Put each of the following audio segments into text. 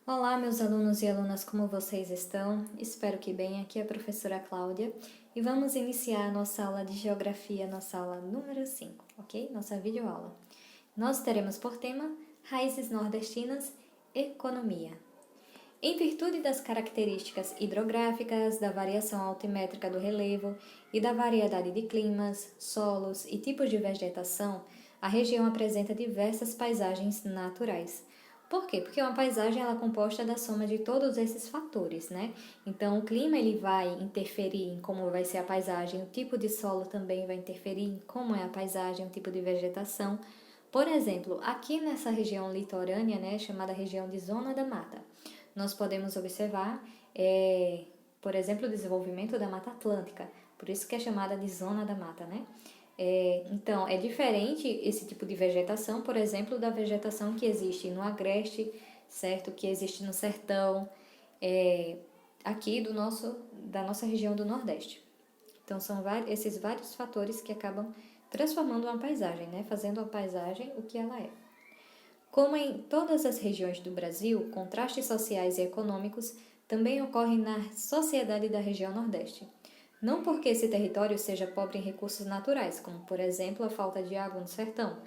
Olá, meus alunos e alunas, como vocês estão? Espero que bem. Aqui é a professora Cláudia e vamos iniciar a nossa aula de Geografia, nossa aula número 5, ok? Nossa videoaula. Nós teremos por tema Raízes Nordestinas, Economia. Em virtude das características hidrográficas, da variação altimétrica do relevo e da variedade de climas, solos e tipos de vegetação, a região apresenta diversas paisagens naturais. Por quê? Porque uma paisagem ela é composta da soma de todos esses fatores, né? Então, o clima ele vai interferir em como vai ser a paisagem, o tipo de solo também vai interferir em como é a paisagem, o tipo de vegetação. Por exemplo, aqui nessa região litorânea, né, chamada região de Zona da Mata, nós podemos observar, por exemplo, o desenvolvimento da Mata Atlântica, por isso que é chamada de Zona da Mata, né? Então, é diferente esse tipo de vegetação, por exemplo, da vegetação que existe no Agreste, certo? Que existe no Sertão, aqui da nossa região do Nordeste. Então, são esses vários fatores que acabam transformando uma paisagem, né? Fazendo a paisagem o que ela é. Como em todas as regiões do Brasil, contrastes sociais e econômicos também ocorrem na sociedade da região Nordeste. Não porque esse território seja pobre em recursos naturais, como por exemplo a falta de água no sertão.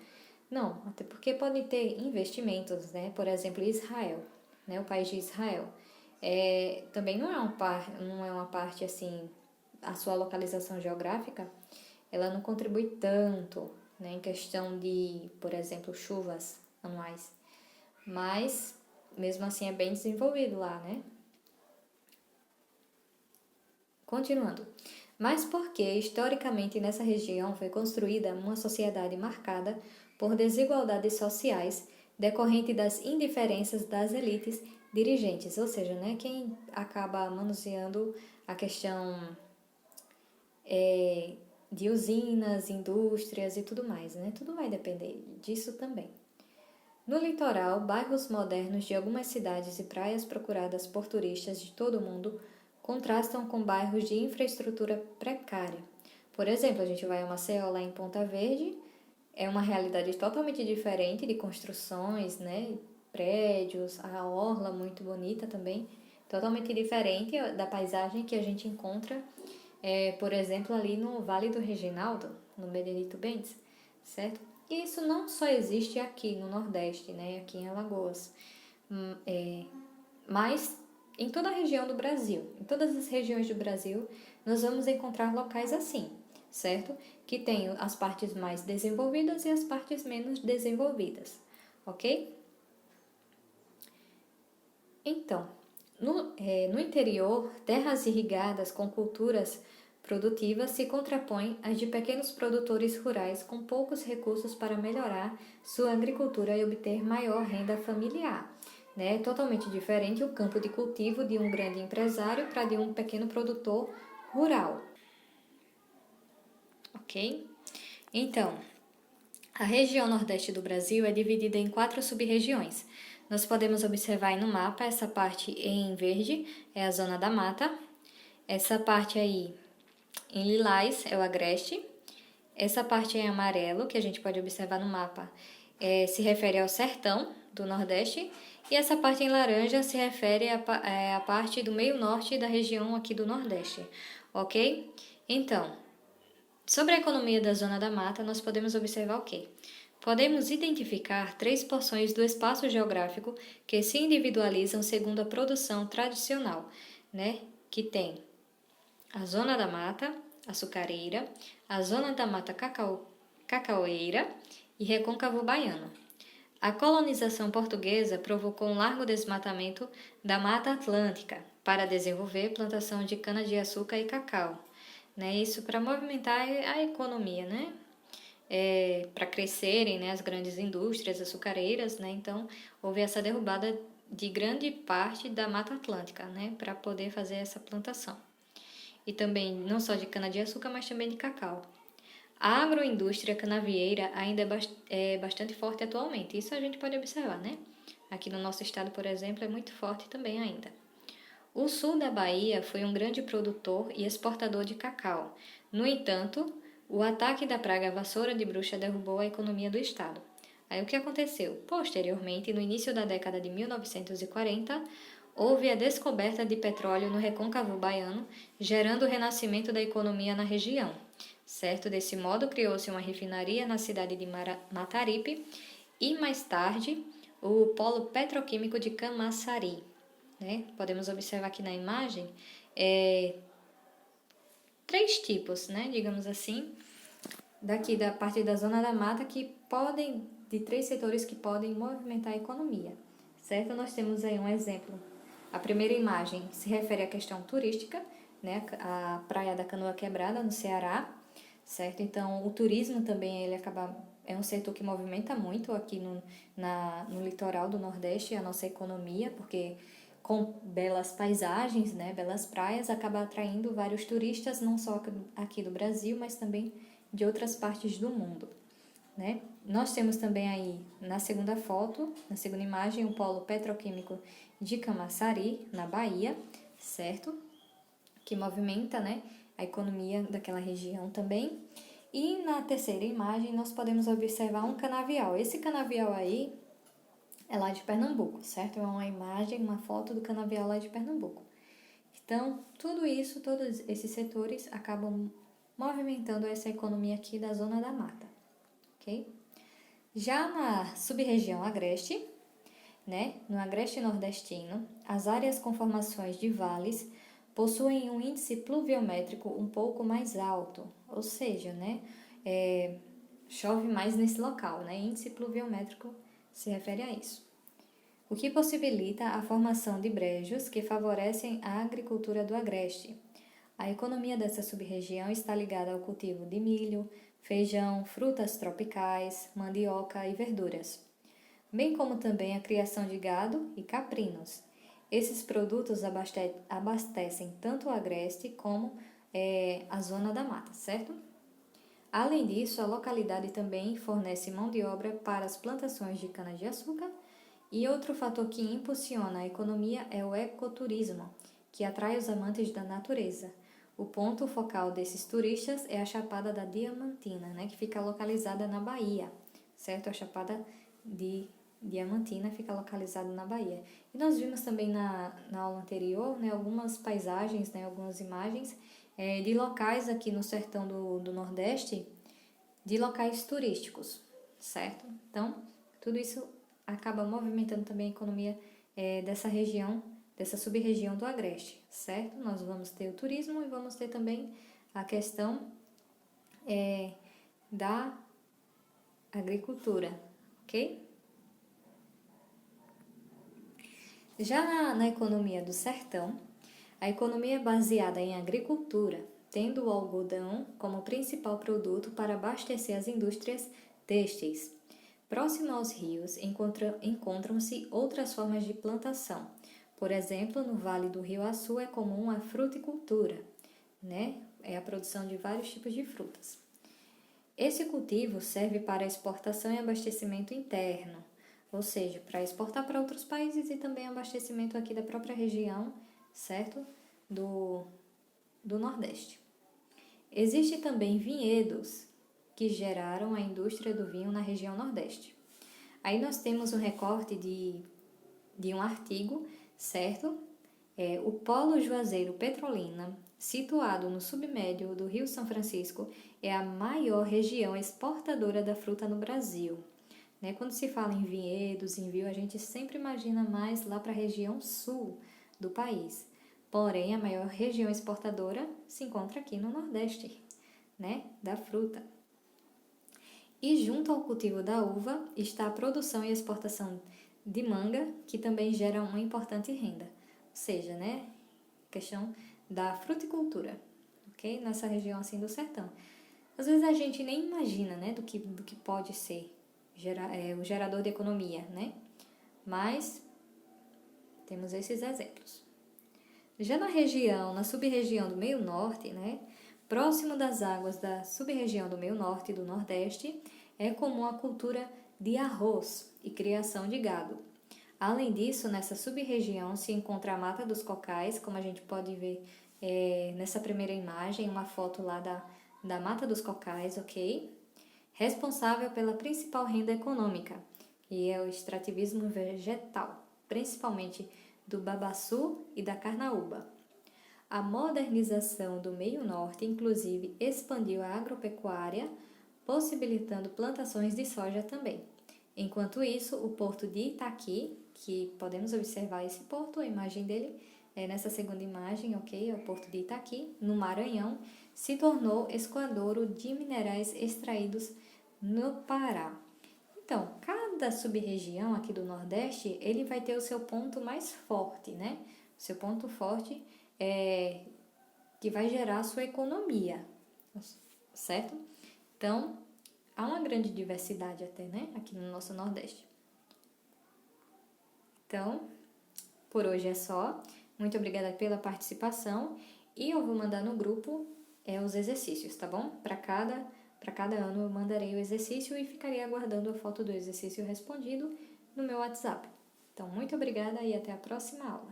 Não, até porque pode ter investimentos, né? Por exemplo, Israel, né? O país de Israel. Também não é uma parte assim, a sua localização geográfica, ela não contribui tanto, né? Em questão de, por exemplo, chuvas anuais. Mas, mesmo assim, é bem desenvolvido lá, né? Continuando. Mas porque, historicamente, nessa região foi construída uma sociedade marcada por desigualdades sociais decorrente das indiferenças das elites dirigentes, ou seja, né, quem acaba manuseando a questão de usinas, indústrias e tudo mais, né? Tudo vai depender disso também. No litoral, bairros modernos de algumas cidades e praias procuradas por turistas de todo o mundo contrastam com bairros de infraestrutura precária. Por exemplo, a gente vai a Maceió, lá em Ponta Verde, é uma realidade totalmente diferente de construções, né? Prédios, a orla muito bonita também, totalmente diferente da paisagem que a gente encontra, por exemplo, ali no Vale do Reginaldo, no Benedito Bentes, certo? E isso não só existe aqui no Nordeste, né? Aqui em Alagoas, mas em toda a região do Brasil, em todas as regiões do Brasil, nós vamos encontrar locais assim, certo? Que tem as partes mais desenvolvidas e as partes menos desenvolvidas, ok? Então, no interior, terras irrigadas com culturas produtivas se contrapõem às de pequenos produtores rurais com poucos recursos para melhorar sua agricultura e obter maior renda familiar. Né? Totalmente diferente o campo de cultivo de um grande empresário para de um pequeno produtor rural. Ok? Então, a região nordeste do Brasil é dividida em 4 sub-regiões. Nós podemos observar aí no mapa essa parte em verde é a zona da mata, essa parte aí em lilás é o agreste, essa parte em amarelo que a gente pode observar no mapa se refere ao sertão do Nordeste e essa parte em laranja se refere à parte do meio norte da região aqui do Nordeste, ok? Então, sobre a economia da zona da mata, nós podemos observar o quê? Podemos identificar 3 porções do espaço geográfico que se individualizam segundo a produção tradicional, né? Que tem a zona da mata açucareira, a zona da mata cacaueira e recôncavo baiano. A colonização portuguesa provocou um largo desmatamento da Mata Atlântica para desenvolver plantação de cana-de-açúcar e cacau. Né? Isso para movimentar a economia, né? Para crescerem, né, as grandes indústrias açucareiras, né? Então houve essa derrubada de grande parte da Mata Atlântica, né, para poder fazer essa plantação. E também não só de cana-de-açúcar, mas também de cacau. A agroindústria canavieira ainda é bastante forte atualmente, isso a gente pode observar, né? Aqui no nosso estado, por exemplo, é muito forte também ainda. O sul da Bahia foi um grande produtor e exportador de cacau. No entanto, o ataque da praga vassoura de bruxa derrubou a economia do estado. Aí o que aconteceu? Posteriormente, no início da década de 1940, houve a descoberta de petróleo no recôncavo baiano, gerando o renascimento da economia na região. Certo? Desse modo, criou-se uma refinaria na cidade de Mataripe e, mais tarde, o polo petroquímico de Camaçari. Né? Podemos observar aqui na imagem três tipos, né? Digamos assim, daqui da parte da zona da mata de três setores que podem movimentar a economia. Certo? Nós temos aí um exemplo. A primeira imagem se refere à questão turística, né? A Praia da Canoa Quebrada, no Ceará. Certo? Então, o turismo também é um setor que movimenta muito aqui no litoral do Nordeste a nossa economia, porque com belas paisagens, né, belas praias, acaba atraindo vários turistas, não só aqui do Brasil, mas também de outras partes do mundo. Né? Nós temos também aí, na segunda foto, na segunda imagem, o polo petroquímico de Camaçari, na Bahia, certo? Que movimenta, né, a economia daquela região também. E na terceira imagem nós podemos observar um canavial. Esse canavial aí é lá de Pernambuco, certo? É uma imagem, uma foto do canavial lá de Pernambuco. Então, tudo isso, todos esses setores acabam movimentando essa economia aqui da zona da mata, ok? Já na sub-região agreste, né, no agreste nordestino, as áreas com formações de vales possuem um índice pluviométrico um pouco mais alto, ou seja, né, chove mais nesse local, né, índice pluviométrico se refere a isso. O que possibilita a formação de brejos que favorecem a agricultura do agreste. A economia dessa sub-região está ligada ao cultivo de milho, feijão, frutas tropicais, mandioca e verduras, bem como também a criação de gado e caprinos. Esses produtos abastecem tanto o agreste como a zona da mata, certo? Além disso, a localidade também fornece mão de obra para as plantações de cana-de-açúcar e outro fator que impulsiona a economia é o ecoturismo, que atrai os amantes da natureza. O ponto focal desses turistas é a Chapada da Diamantina, né, que fica localizada na Bahia, certo? A Chapada de Diamantina fica localizada na Bahia. E nós vimos também na aula anterior, né, algumas paisagens, né, algumas imagens de locais aqui no sertão do Nordeste, de locais turísticos, certo? Então, tudo isso acaba movimentando também a economia dessa região, dessa sub-região do Agreste, certo? Nós vamos ter o turismo e vamos ter também a questão da agricultura, ok? Já na economia do sertão, a economia é baseada em agricultura, tendo o algodão como principal produto para abastecer as indústrias têxteis. Próximo aos rios encontram-se outras formas de plantação. Por exemplo, no Vale do Rio Açu é comum a fruticultura, né? É a produção de vários tipos de frutas. Esse cultivo serve para exportação e abastecimento interno, ou seja, para exportar para outros países e também abastecimento aqui da própria região, certo? Do Nordeste. Existem também vinhedos que geraram a indústria do vinho na região Nordeste. Aí nós temos um recorte de um artigo, certo? O Polo Juazeiro Petrolina, situado no submédio do Rio São Francisco, é a maior região exportadora da fruta no Brasil. Né? Quando se fala em vinhedos, em vinho, a gente sempre imagina mais lá para a região sul do país. Porém, a maior região exportadora se encontra aqui no Nordeste, né? Da fruta. E junto ao cultivo da uva está a produção e exportação de manga, que também gera uma importante renda. Ou seja, né? Questão da fruticultura, ok? Nessa região assim do sertão. Às vezes a gente nem imagina, né? Do que pode ser o gerador de economia, né? Mas temos esses exemplos. Já na sub-região do meio norte, né? Próximo das águas da sub-região do meio norte e do nordeste, é comum a cultura de arroz e criação de gado. Além disso, nessa sub-região se encontra a Mata dos Cocais, como a gente pode ver nessa primeira imagem, uma foto lá da Mata dos Cocais, ok? responsável pela principal renda econômica, que é o extrativismo vegetal, principalmente do babaçu e da carnaúba. A modernização do meio norte, inclusive, expandiu a agropecuária, possibilitando plantações de soja também. Enquanto isso, o porto de Itaqui, que podemos observar esse porto, a imagem dele é nessa segunda imagem, ok? É o porto de Itaqui, no Maranhão, se tornou escoadouro de minerais extraídos no Pará. Então, cada sub-região aqui do Nordeste, ele vai ter o seu ponto mais forte, né? O seu ponto forte é que vai gerar a sua economia, certo? Então, há uma grande diversidade até, né? Aqui no nosso Nordeste. Então, por hoje é só. Muito obrigada pela participação e eu vou mandar no grupo os exercícios, tá bom? Para cada ano eu mandarei o exercício e ficarei aguardando a foto do exercício respondido no meu WhatsApp. Então, muito obrigada e até a próxima aula.